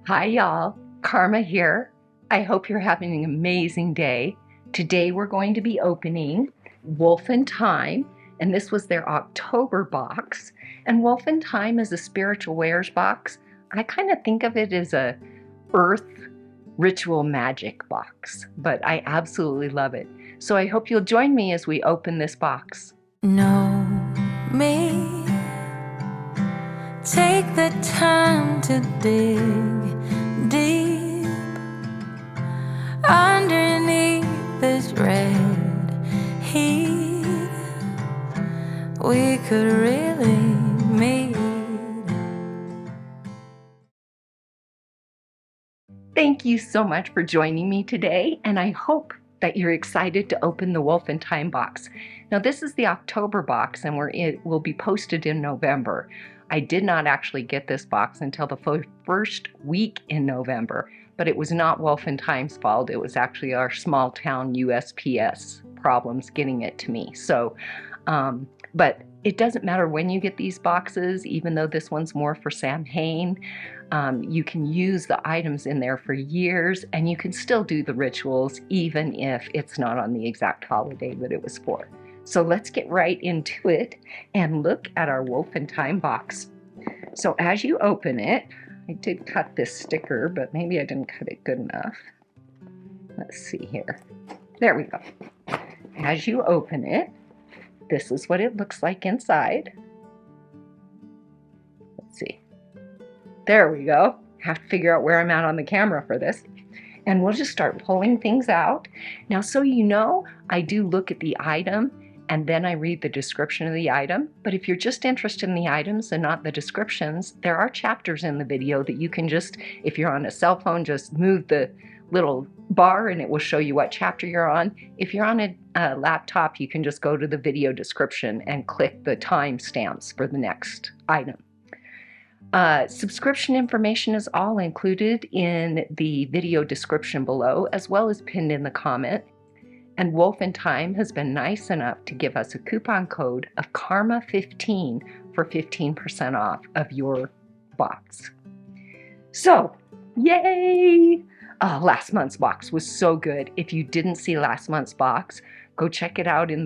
Hi y'all, Karma here. I hope you're having an amazing day. Today we're going to be opening Wolf and Thyme, and this was their October box. And Wolf and Thyme is a spiritual wares box. I kind of think of it as a earth ritual magic box, but I absolutely love it. So I hope you'll join me as we open this box. Know me. Take the time to dig deep underneath this red heat. We could really meet. Thank you so much for joining me today, and I hope that you're excited to open the Wolf and Thyme box. Now this is the October box, and it will be posted in November. I did not actually get this box until the first week in November, but it was not Wolf and Thyme's fault. It was actually our small town USPS problems getting it to me. So, but it doesn't matter when you get these boxes, even though this one's more for Samhain. You can use the items in there for years, and you can still do the rituals even if it's not on the exact holiday that it was for. So let's get right into it and look at our Wolf and Thyme box. So as you open it, I did cut this sticker, but maybe I didn't cut it good enough. Let's see here. There we go. As you open it, this is what it looks like inside. Let's see. There we go. Have to figure out where I'm at on the camera for this. And we'll just start pulling things out. Now, so you know, I do look at the item and then I read the description of the item. But if you're just interested in the items and not the descriptions, there are chapters in the video that you can just, if you're on a cell phone, just move the little bar and it will show you what chapter you're on. If you're on a laptop, you can just go to the video description and click the timestamps for the next item. Subscription information is all included in the video description below, as well as pinned in the comment. And Wolf and Thyme has been nice enough to give us a coupon code of KARMA15 for 15% off of your box. So, yay! Last month's box was so good. If you didn't see last month's box, go check it out in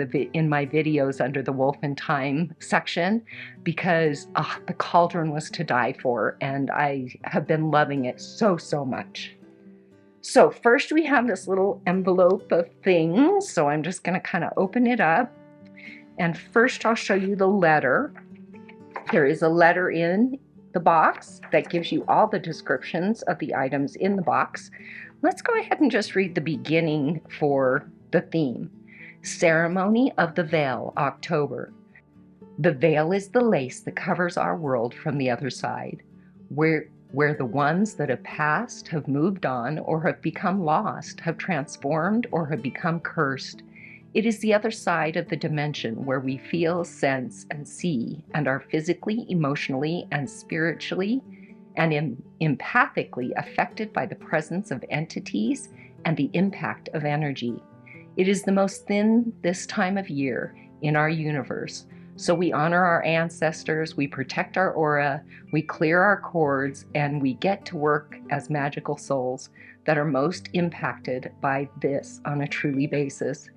my videos under the Wolf and Thyme section, because the cauldron was to die for, and I have been loving it so much. So first we have this little envelope of things, so I'm just going to kind of open it up, and first I'll show you the letter. There is a letter in the box that gives you all the descriptions of the items in the box. Let's go ahead and just read the beginning for the theme. Ceremony of the Veil, October. The veil is the lace that covers our world from the other side, where the ones that have passed have moved on or have become lost, have transformed or have become cursed. It is the other side of the dimension where we feel, sense, and see, and are physically, emotionally, and spiritually, and empathically affected by the presence of entities and the impact of energy. It is the most thin this time of year in our universe, so we honor our ancestors, we protect our aura, we clear our cords, and we get to work as magical souls that are most impacted by this on a truly basis.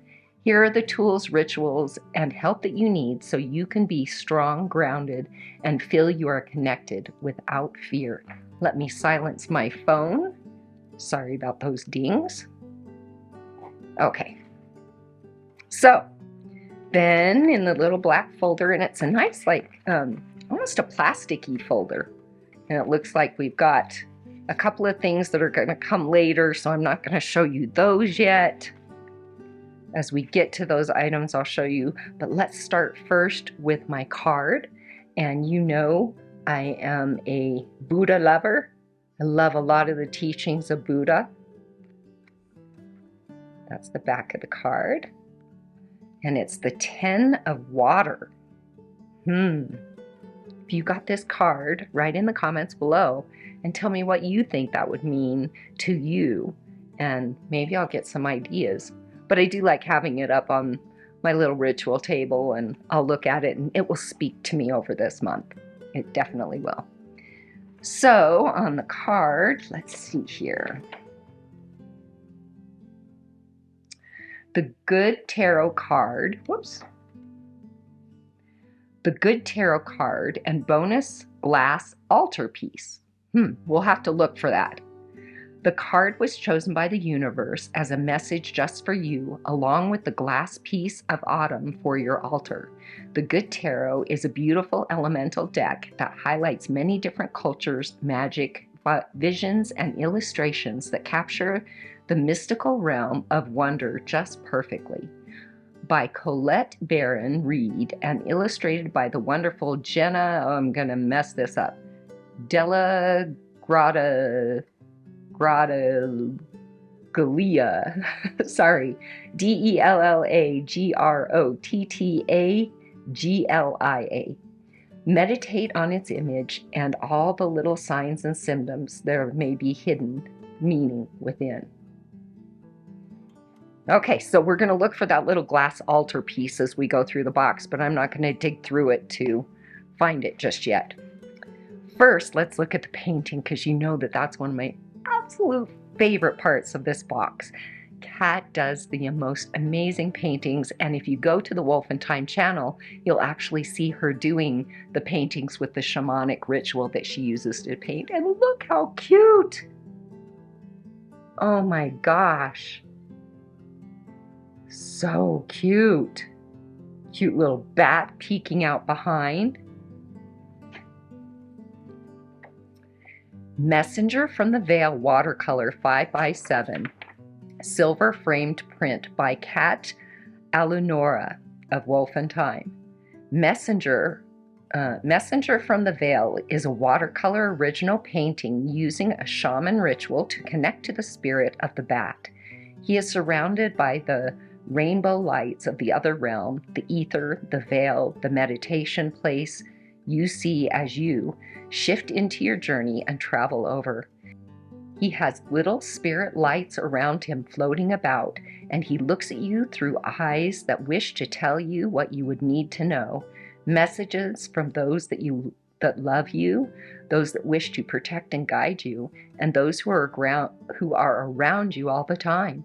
Here are the tools, rituals, and help that you need so you can be strong, grounded, and feel you are connected without fear. Let me silence my phone. Sorry about those dings. Okay. So then in the little black folder, and it's a nice, like, almost a plasticky folder. And it looks like we've got a couple of things that are going to come later, so I'm not going to show you those yet. As we get to those items, I'll show you. But let's start first with my card. And you know, I am a Buddha lover. I love a lot of the teachings of Buddha. That's the back of the card. And it's the 10 of water. If you got this card, write in the comments below and tell me what you think that would mean to you. And maybe I'll get some ideas. But I do like having it up on my little ritual table, and I'll look at it and it will speak to me over this month. It definitely will. So on the card, let's see here. The Good Tarot card, whoops. The Good Tarot card and bonus glass altarpiece. We'll have to look for that. The card was chosen by the universe as a message just for you, along with the glass piece of autumn for your altar. The Good Tarot is a beautiful elemental deck that highlights many different cultures, magic, visions, and illustrations that capture the mystical realm of wonder just perfectly. By Colette Baron Reed and illustrated by the wonderful Jenna, I'm going to mess this up, Della Galia, sorry, DELLAGROTTAGLIA. Meditate on its image and all the little signs and symptoms there may be hidden meaning within. Okay, so we're going to look for that little glass altar piece as we go through the box, but I'm not going to dig through it to find it just yet. First, let's look at the painting, because you know that that's one of my absolute favorite parts of this box. Kat does the most amazing paintings, and if you go to the Wolf and Thyme channel, you'll actually see her doing the paintings with the shamanic ritual that she uses to paint. And look how cute! Oh my gosh. So cute. Cute little bat peeking out behind. Messenger from the Veil Watercolor 5x7. Silver framed print by Kat Alunora of Wolf and Thyme. Messenger from the Veil is a watercolor original painting using a shaman ritual to connect to the spirit of the bat. He is surrounded by the rainbow lights of the other realm, the ether, the veil, the meditation place you see as you shift into your journey and travel over. He has little spirit lights around him floating about, and he looks at you through eyes that wish to tell you what you would need to know. Messages from those that love you, those that wish to protect and guide you, and those who are around you all the time.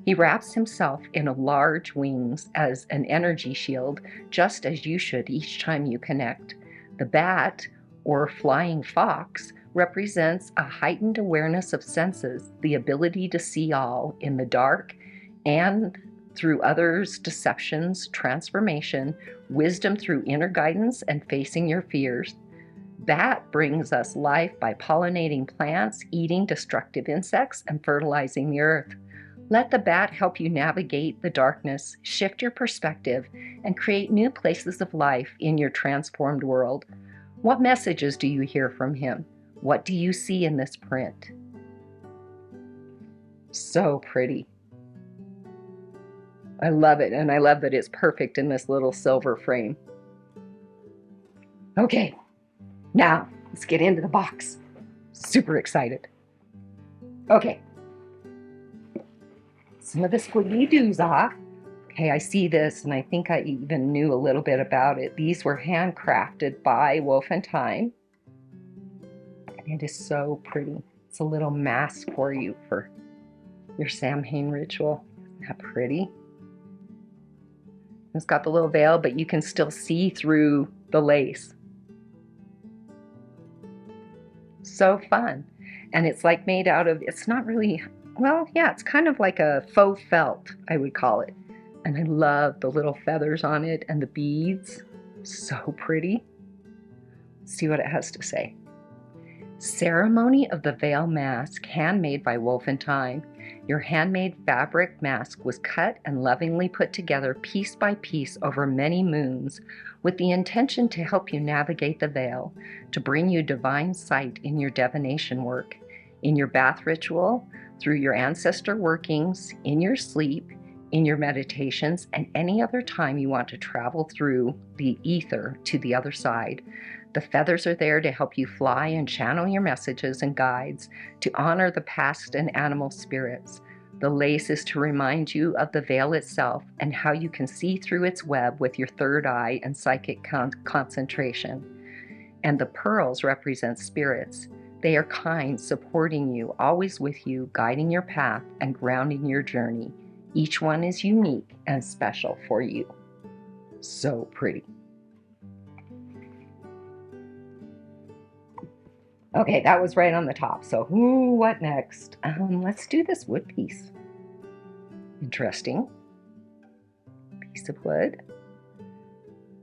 He wraps himself in large wings as an energy shield, just as you should each time you connect. The bat, or flying fox, represents a heightened awareness of senses, the ability to see all in the dark and through others' deceptions, transformation, wisdom through inner guidance, and facing your fears. Bat brings us life by pollinating plants, eating destructive insects, and fertilizing the earth. Let the bat help you navigate the darkness, shift your perspective, and create new places of life in your transformed world. What messages do you hear from him? What do you see in this print? So pretty. I love it, and I love that it's perfect in this little silver frame. Okay, now let's get into the box. Super excited. Okay. Some of the squiggly doos off. Okay, I see this, and I think I even knew a little bit about it. These were handcrafted by Wolf and Thyme. And it is so pretty. It's a little mask for you for your Samhain ritual. Isn't that pretty? It's got the little veil, but you can still see through the lace. So fun. And it's like made out of, it's not really, well, yeah, it's kind of like a faux felt, I would call it. And I love the little feathers on it and the beads. So pretty. Let's see what it has to say. Ceremony of the Veil Mask, handmade by Wolf and Thyme. Your handmade fabric mask was cut and lovingly put together piece by piece over many moons with the intention to help you navigate the veil, to bring you divine sight in your divination work, in your bath ritual, through your ancestor workings, in your sleep, in your meditations, and any other time you want to travel through the ether to the other side. The feathers are there to help you fly and channel your messages and guides, to honor the past and animal spirits. The lace is to remind you of the veil itself and how you can see through its web with your third eye and psychic concentration. And the pearls represent spirits. They are kind, supporting you, always with you, guiding your path and grounding your journey. Each one is unique and special for you. So pretty. Okay, that was right on the top. So, what next? Let's do this wood piece. Interesting. Piece of wood.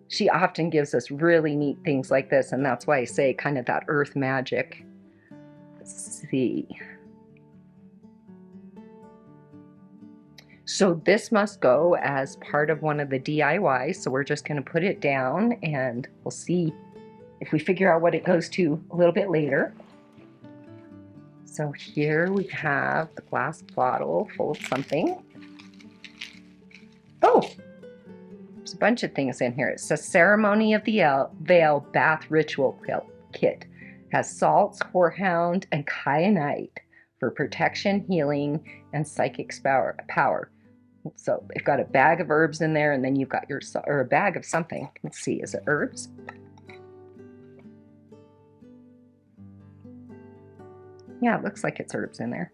She often gives us really neat things like this, and that's why I say kind of that earth magic. Let's see. So this must go as part of one of the DIYs, so we're just going to put it down and we'll see if we figure out what it goes to a little bit later. So here we have the glass bottle full of something. Oh, there's a bunch of things in here. It says Ceremony of the Veil Bath Ritual Kit. Has salts, horehound, and kyanite for protection, healing, and psychic power. So they've got a bag of herbs in there, and then you've got or a bag of something. Let's see, is it herbs? Yeah, it looks like it's herbs in there.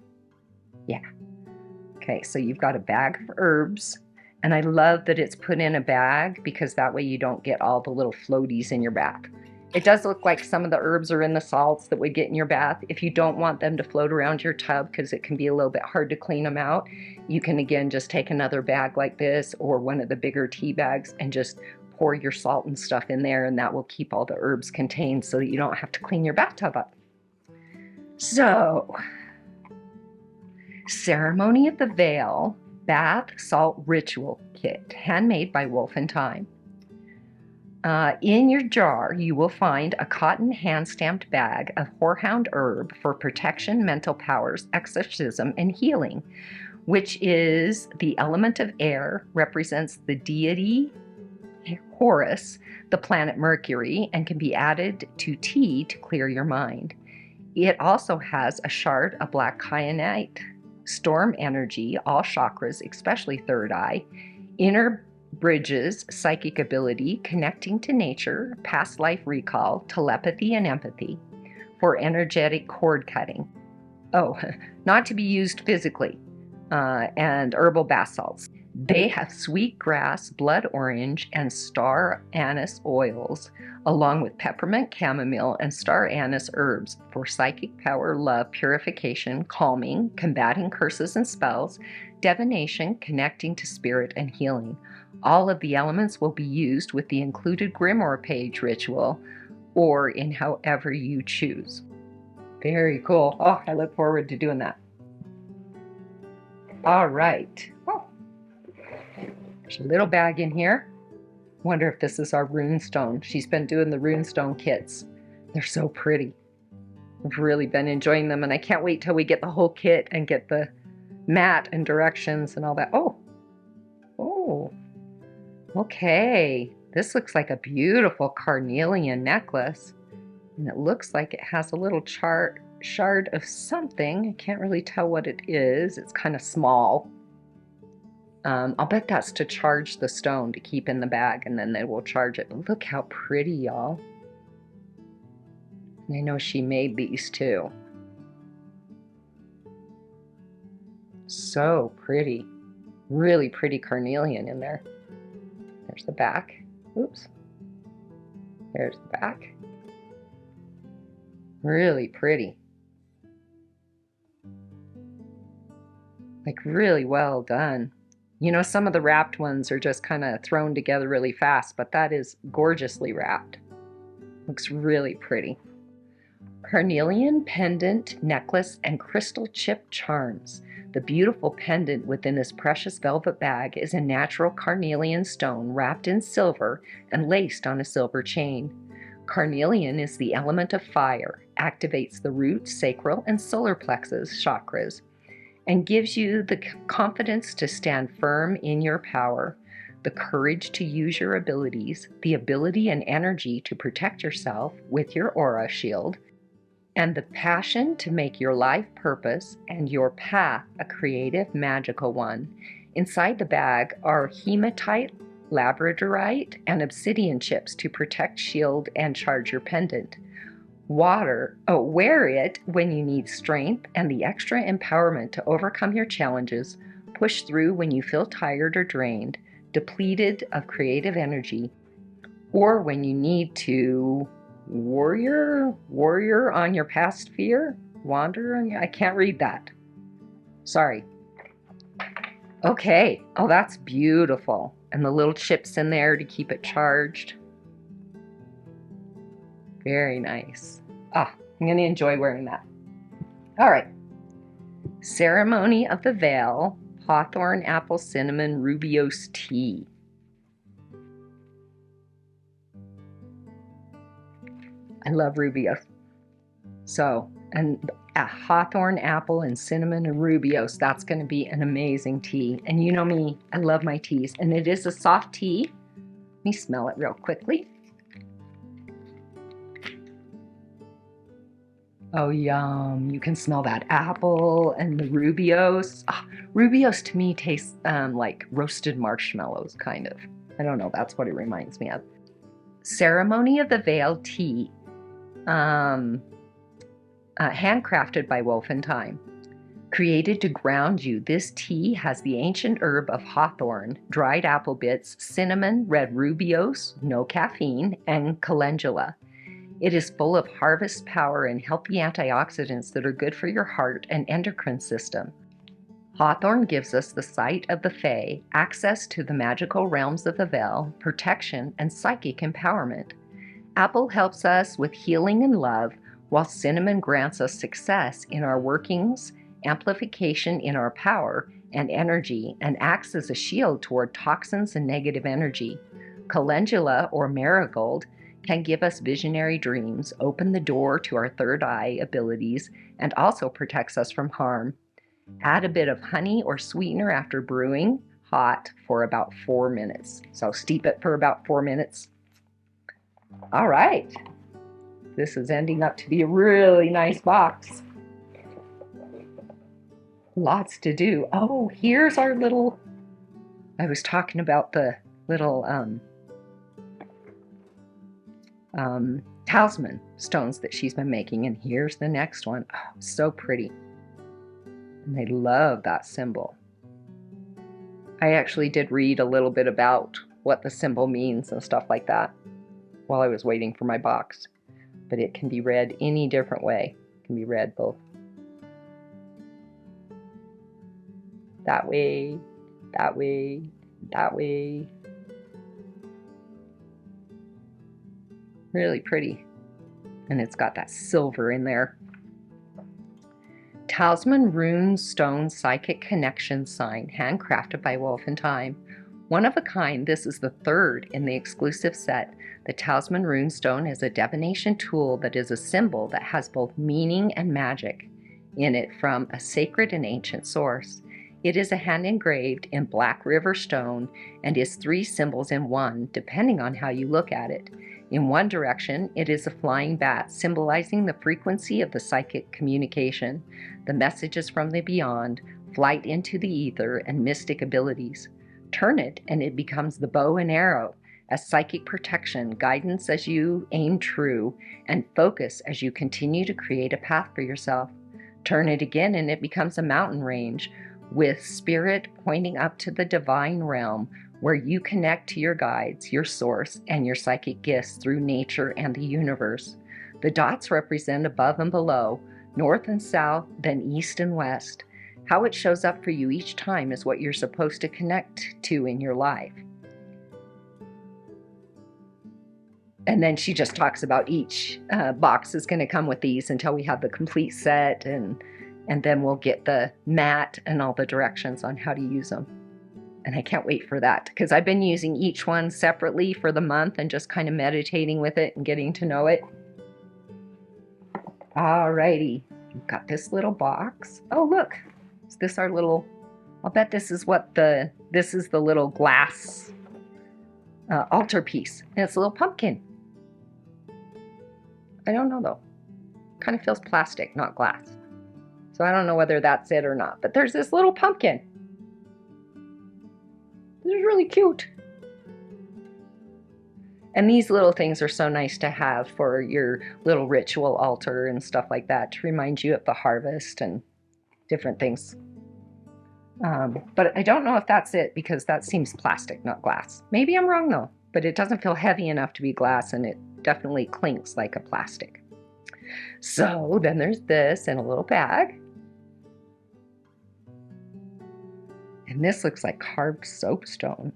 Yeah. Okay, so you've got a bag of herbs, and I love that it's put in a bag because that way you don't get all the little floaties in your bath. It does look like some of the herbs are in the salts that would get in your bath. If you don't want them to float around your tub because it can be a little bit hard to clean them out, you can again just take another bag like this or one of the bigger tea bags and just pour your salt and stuff in there, and that will keep all the herbs contained so that you don't have to clean your bathtub up. So, Ceremony of the Veil Bath Salt Ritual Kit, handmade by Wolf and Thyme. In your jar, you will find a cotton hand-stamped bag of horehound herb for protection, mental powers, exorcism, and healing, which is the element of air, represents the deity Horus, the planet Mercury, and can be added to tea to clear your mind. It also has a shard of black kyanite, storm energy, all chakras, especially third eye, inner bridges, psychic ability, connecting to nature, past life recall, telepathy, and empathy for energetic cord cutting. Oh, not to be used physically, and herbal bath salts. They have sweet grass, blood orange, and star anise oils, along with peppermint, chamomile, and star anise herbs for psychic power, love, purification, calming, combating curses and spells, divination, connecting to spirit, and healing. All of the elements will be used with the included Grimoire page ritual or in however you choose. Very cool. Oh, I look forward to doing that. All right. Oh, there's a little bag in here. Wonder if this is our rune stone. She's been doing the rune stone kits. They're so pretty. I've really been enjoying them, and I can't wait till we get the whole kit and get the mat and directions and all that. Oh. Okay, this looks like a beautiful carnelian necklace, and it looks like it has a little shard of something. I can't really tell what it is. It's kind of small. I'll bet that's to charge the stone to keep in the bag, and then they will charge it. But look how pretty, y'all. And I know she made these too. So pretty. Really pretty carnelian in there. There's the back. Oops. There's the back. Really pretty. Like really well done. You know, some of the wrapped ones are just kind of thrown together really fast, but that is gorgeously wrapped. Looks really pretty. Carnelian pendant, necklace, and crystal chip charms. The beautiful pendant within this precious velvet bag is a natural carnelian stone wrapped in silver and laced on a silver chain. Carnelian is the element of fire, activates the root, sacral, and solar plexus chakras, and gives you the confidence to stand firm in your power, the courage to use your abilities, the ability and energy to protect yourself with your aura shield, and the passion to make your life purpose and your path a creative, magical one. Inside the bag are hematite, labradorite, and obsidian chips to protect, shield, and charge your pendant. Wear it when you need strength and the extra empowerment to overcome your challenges, push through when you feel tired or drained, depleted of creative energy, or when you need to warrior on your past fear, I can't read that. Sorry. Okay. Oh, that's beautiful. And the little chips in there to keep it charged. Very nice. Ah, I'm going to enjoy wearing that. All right. Ceremony of the Veil, Hawthorn Apple Cinnamon Rubiose Tea. I love rubiose. So, and hawthorn apple and cinnamon and rubiose, that's going to be an amazing tea. And you know me, I love my teas. And it is a soft tea. Let me smell it real quickly. Oh, yum. You can smell that apple and the rubiose. Rubiose to me tastes like roasted marshmallows, kind of. I don't know, that's what it reminds me of. Ceremony of the Veil tea. Handcrafted by Wolf&Thyme. Created to ground you, this tea has the ancient herb of hawthorn, dried apple bits, cinnamon, red rubiose, no caffeine, and calendula. It is full of harvest power and healthy antioxidants that are good for your heart and endocrine system. Hawthorn gives us the sight of the Fae, access to the magical realms of the veil, protection, and psychic empowerment. Apple helps us with healing and love, while cinnamon grants us success in our workings, amplification in our power and energy, and acts as a shield toward toxins and negative energy. Calendula, or marigold, can give us visionary dreams, open the door to our third eye abilities, and also protects us from harm. Add a bit of honey or sweetener after brewing hot for about 4 minutes. So steep it for about 4 minutes. All right. This is ending up to be a really nice box. Lots to do. Oh, here's our little, I was talking about the little talisman stones that she's been making, and here's the next one. Oh, so pretty. And I love that symbol. I actually did read a little bit about what the symbol means and stuff like that while I was waiting for my box. But it can be read any different way. It can be read both that way, that way, that way. Really pretty. And it's got that silver in there. Talisman Rune Stone Psychic Connection Sign, handcrafted by Wolf&Thyme. One of a kind, this is the third in the exclusive set. The Talisman Rune Stone is a divination tool that is a symbol that has both meaning and magic in it from a sacred and ancient source. It is a hand engraved in Black River stone and is 3 symbols in one, depending on how you look at it. In one direction, it is a flying bat, symbolizing the frequency of the psychic communication, the messages from the beyond, flight into the ether, and mystic abilities. Turn it, and it becomes the bow and arrow, as psychic protection, guidance as you aim true, and focus as you continue to create a path for yourself. Turn it again, and it becomes a mountain range, with spirit pointing up to the divine realm, where you connect to your guides, your source, and your psychic gifts through nature and the universe. The dots represent above and below, north and south, then east and west. How it shows up for you each time is what you're supposed to connect to in your life. And then she just talks about each box is going to come with these until we have the complete set, and then we'll get the mat and all the directions on how to use them. And I can't wait for that, because I've been using each one separately for the month and just kind of meditating with it and getting to know it. Alrighty, we've got this little box. Oh, look, is this our little, I'll bet this is this is the little glass altarpiece. And it's a little pumpkin. I don't know though. Kind of feels plastic, not glass. So I don't know whether that's it or not, but there's this little pumpkin. This is really cute. And these little things are so nice to have for your little ritual altar and stuff like that to remind you of the harvest and different things. But I don't know if that's it, because that seems plastic, not glass. Maybe I'm wrong though, but it doesn't feel heavy enough to be glass, and it definitely clinks like a plastic. So then there's this in a little bag. And this looks like carved soapstone.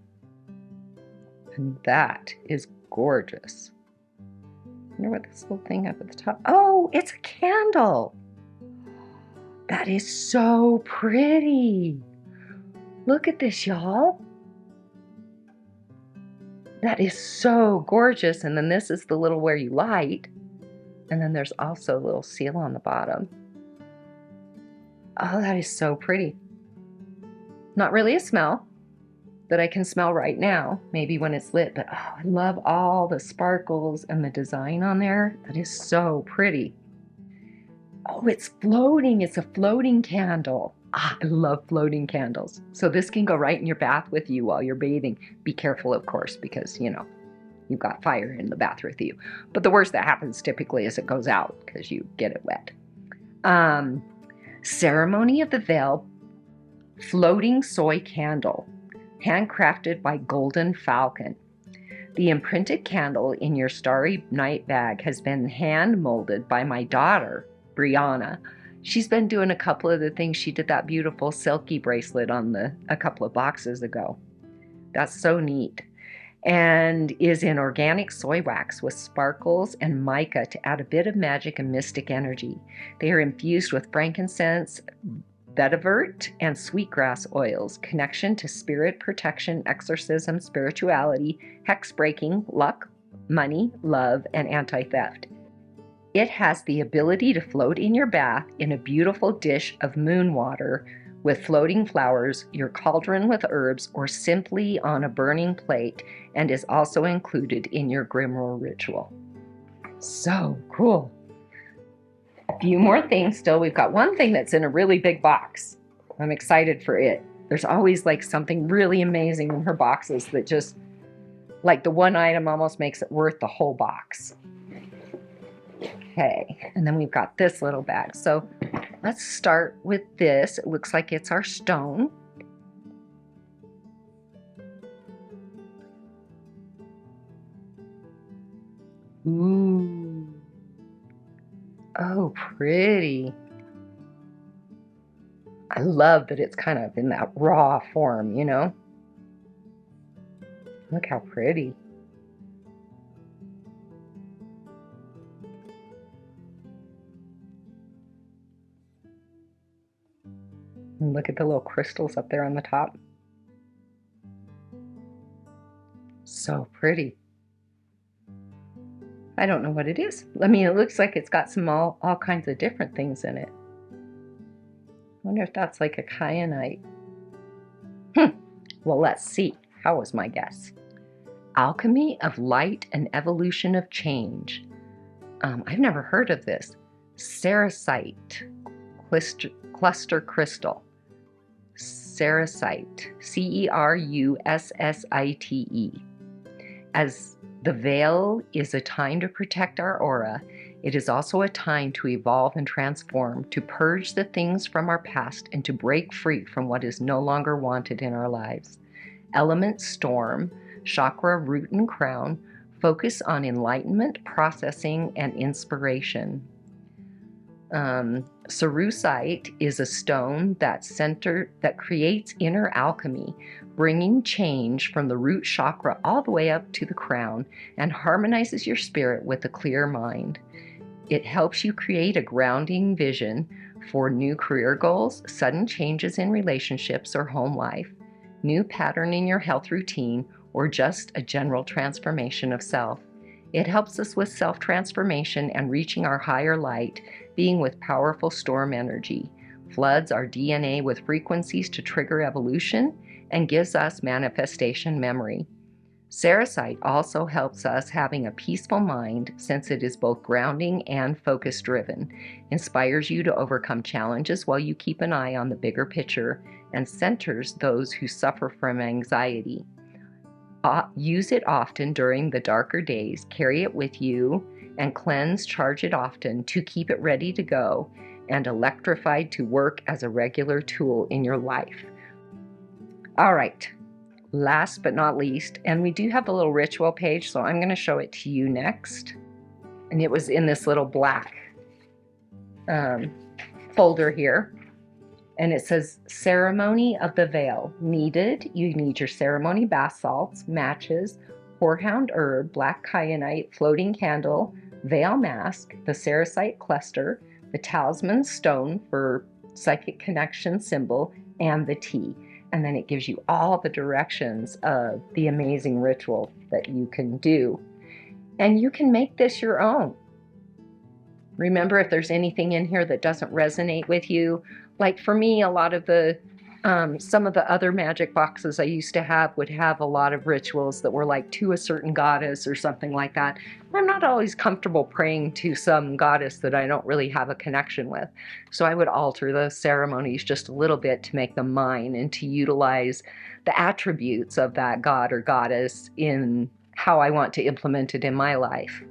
And that is gorgeous. I wonder what this little thing up at the top. Oh, it's a candle. That is so pretty. Look at this, y'all. That is so gorgeous. And then this is the little where you light. And then there's also a little seal on the bottom. Oh, that is so pretty. Not really a smell that I can smell right now, maybe when it's lit, but oh, I love all the sparkles and the design on there. That is so pretty. Oh, it's floating. It's a floating candle. Ah, I love floating candles. So this can go right in your bath with you while you're bathing. Be careful, of course, because, you know, you've got fire in the bath with you. But the worst that happens typically is it goes out because you get it wet. Ceremony of the Veil floating soy candle, handcrafted by Golden Falcon. The imprinted candle in your starry night bag has been hand molded by my daughter, Brianna. She's been doing a couple of the things. She did that beautiful silky bracelet on a couple of boxes ago. That's so neat. And is in organic soy wax with sparkles and mica to add a bit of magic and mystic energy. They are infused with frankincense, vetiver, and sweetgrass oils. Connection to spirit, protection, exorcism, spirituality, hex breaking, luck, money, love, and anti-theft. It has the ability to float in your bath in a beautiful dish of moon water with floating flowers, your cauldron with herbs, or simply on a burning plate, and is also included in your Grimoire ritual. So cool. A few more things still. We've got one thing that's in a really big box. I'm excited for it. There's always like something really amazing in her boxes that just, like the one item almost makes it worth the whole box. Okay, and then we've got this little bag. So let's start with this. It looks like it's our stone. Ooh. Oh, pretty. I love that it's kind of in that raw form, you know? Look how pretty. And look at the little crystals up there on the top. So pretty. I don't know what it is. I mean, it looks like it's got some all kinds of different things in it. I wonder if that's like a kyanite. Well, let's see. How was my guess? Alchemy of Light and Evolution of Change. I've never heard of this. Cerussite cluster crystal. Cerussite. Cerussite. As the veil is a time to protect our aura, it is also a time to evolve and transform, to purge the things from our past and to break free from what is no longer wanted in our lives. Element Storm, chakra root and crown, focus on enlightenment, processing, and inspiration. Cerussite is a stone that creates inner alchemy, bringing change from the root chakra all the way up to the crown, and harmonizes your spirit with a clear mind. It helps you create a grounding vision for new career goals, sudden changes in relationships or home life, new pattern in your health routine, or just a general transformation of self. It helps us with self-transformation and reaching our higher light, being with powerful storm energy, floods our DNA with frequencies to trigger evolution, and gives us manifestation memory. Cerussite also helps us having a peaceful mind, since it is both grounding and focus-driven, inspires you to overcome challenges while you keep an eye on the bigger picture, and centers those who suffer from anxiety. Use it often during the darker days. Carry it with you and cleanse, charge it often to keep it ready to go and electrified to work as a regular tool in your life. All right, last but not least, and we do have the little ritual page, so I'm going to show it to you next. And it was in this little black folder here. And it says Ceremony of the Veil. Needed, you need your ceremony bath salts, matches, horehound herb, black kyanite, floating candle, veil mask, the Cerussite cluster, the Talisman stone for psychic connection symbol, and the tea. And then it gives you all the directions of the amazing ritual that you can do. And you can make this your own. Remember, if there's anything in here that doesn't resonate with you, like for me, a lot of the, some of the other magic boxes I used to have would have a lot of rituals that were like to a certain goddess or something like that. I'm not always comfortable praying to some goddess that I don't really have a connection with. So I would alter the ceremonies just a little bit to make them mine and to utilize the attributes of that god or goddess in how I want to implement it in my life.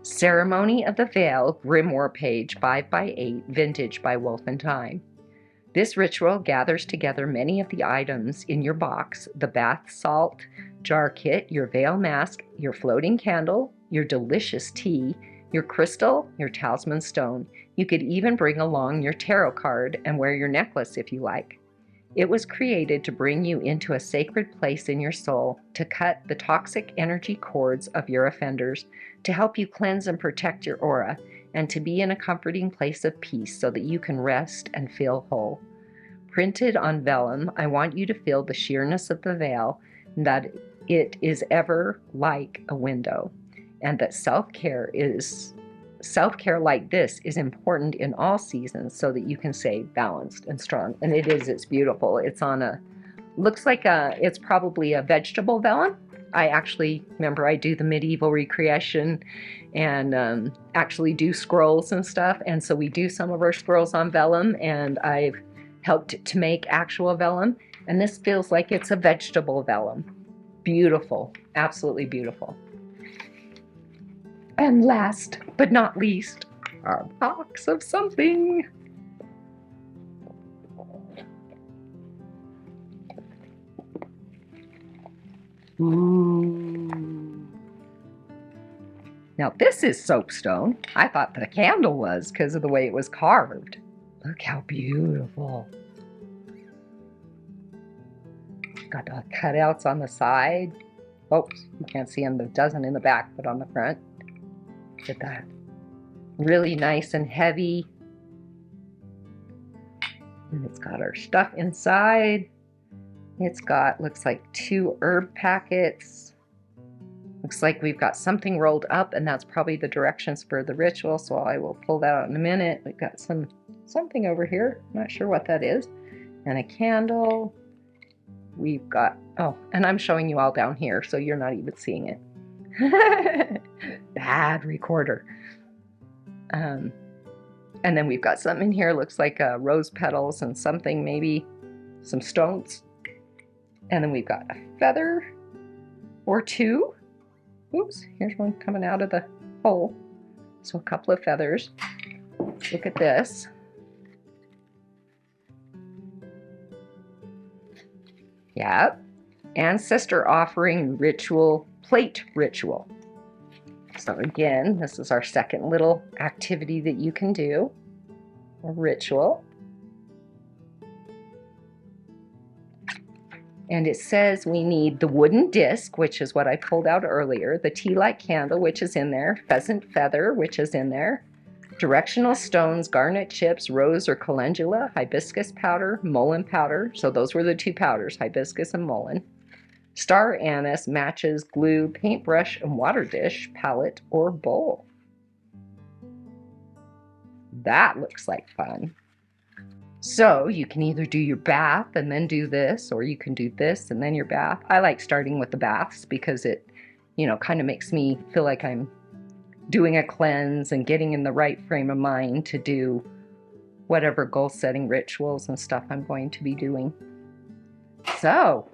Ceremony of the Veil, Grimoire page 5x8, vintage by Wolf&Thyme. This ritual gathers together many of the items in your box: the bath salt jar kit, your veil mask, your floating candle, your delicious tea, your crystal, your talisman stone. You could even bring along your tarot card and wear your necklace if you like. It was created to bring you into a sacred place in your soul, to cut the toxic energy cords of your offenders, to help you cleanse and protect your aura, and to be in a comforting place of peace so that you can rest and feel whole. Printed on vellum, I want you to feel the sheerness of the veil, that it is ever like a window, and that self-care like this is important in all seasons so that you can stay balanced and strong. And it is, it's beautiful. It's on a, looks like it's probably a vegetable vellum. I actually, remember I do the medieval recreation and actually do scrolls and stuff. And so we do some of our scrolls on vellum, and I've helped to make actual vellum. And this feels like it's a vegetable vellum. Beautiful, absolutely beautiful. And last but not least, our box of something. Ooh. Now this is soapstone. I thought the candle was because of the way it was carved. Look how beautiful. Got the cutouts on the side. Oops, you can't see them, it doesn't in the back, but on the front. Look at that. Really nice and heavy. And it's got our stuff inside. It's got, looks like 2 herb packets. Looks like we've got something rolled up, and that's probably the directions for the ritual, so I will pull that out in a minute. We've got something over here. Not sure what that is. And a candle. We've got, oh, and I'm showing you all down here, so you're not even seeing it. Bad recorder. And then we've got something in here, looks like rose petals and something, maybe some stones. And then we've got a feather or 2. Oops, here's one coming out of the hole. So a couple of feathers. Look at this. Yep. Ancestor offering ritual, plate ritual. So again, this is our second little activity that you can do, a ritual. And it says we need the wooden disc, which is what I pulled out earlier, the tea light candle, which is in there, pheasant feather, which is in there, directional stones, garnet chips, rose or calendula, hibiscus powder, mullein powder. So those were the 2 powders, hibiscus and mullein. Star anise, matches, glue, paintbrush, and water dish, palette, or bowl. That looks like fun. So you can either do your bath and then do this, or you can do this and then your bath. I like starting with the baths because it, you know, kind of makes me feel like I'm doing a cleanse and getting in the right frame of mind to do whatever goal-setting rituals and stuff I'm going to be doing. So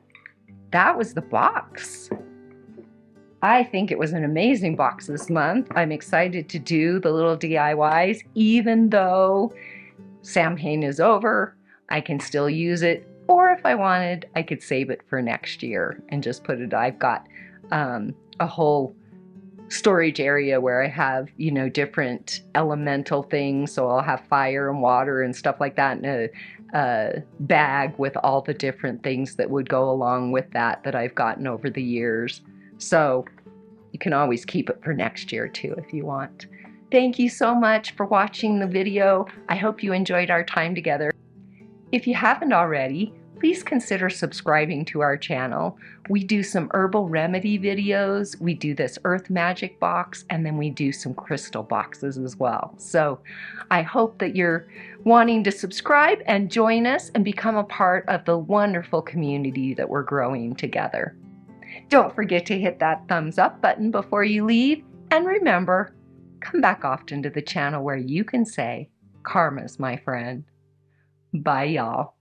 that was the box. I think it was an amazing box this month. I'm excited to do the little DIYs, even though Samhain is over. I can still use it, or if I wanted, I could save it for next year and just put it. I've got a whole storage area where I have, you know, different elemental things. So I'll have fire and water and stuff like that in a bag with all the different things that would go along with that I've gotten over the years. So you can always keep it for next year too if you want. Thank you so much for watching the video. I hope you enjoyed our time together. If you haven't already, please consider subscribing to our channel. We do some herbal remedy videos, we do this earth magic box, and then we do some crystal boxes as well. So I hope that you're wanting to subscribe and join us and become a part of the wonderful community that we're growing together. Don't forget to hit that thumbs up button before you leave, and remember, come back often to the channel where you can say, Karma's my friend. Bye, y'all.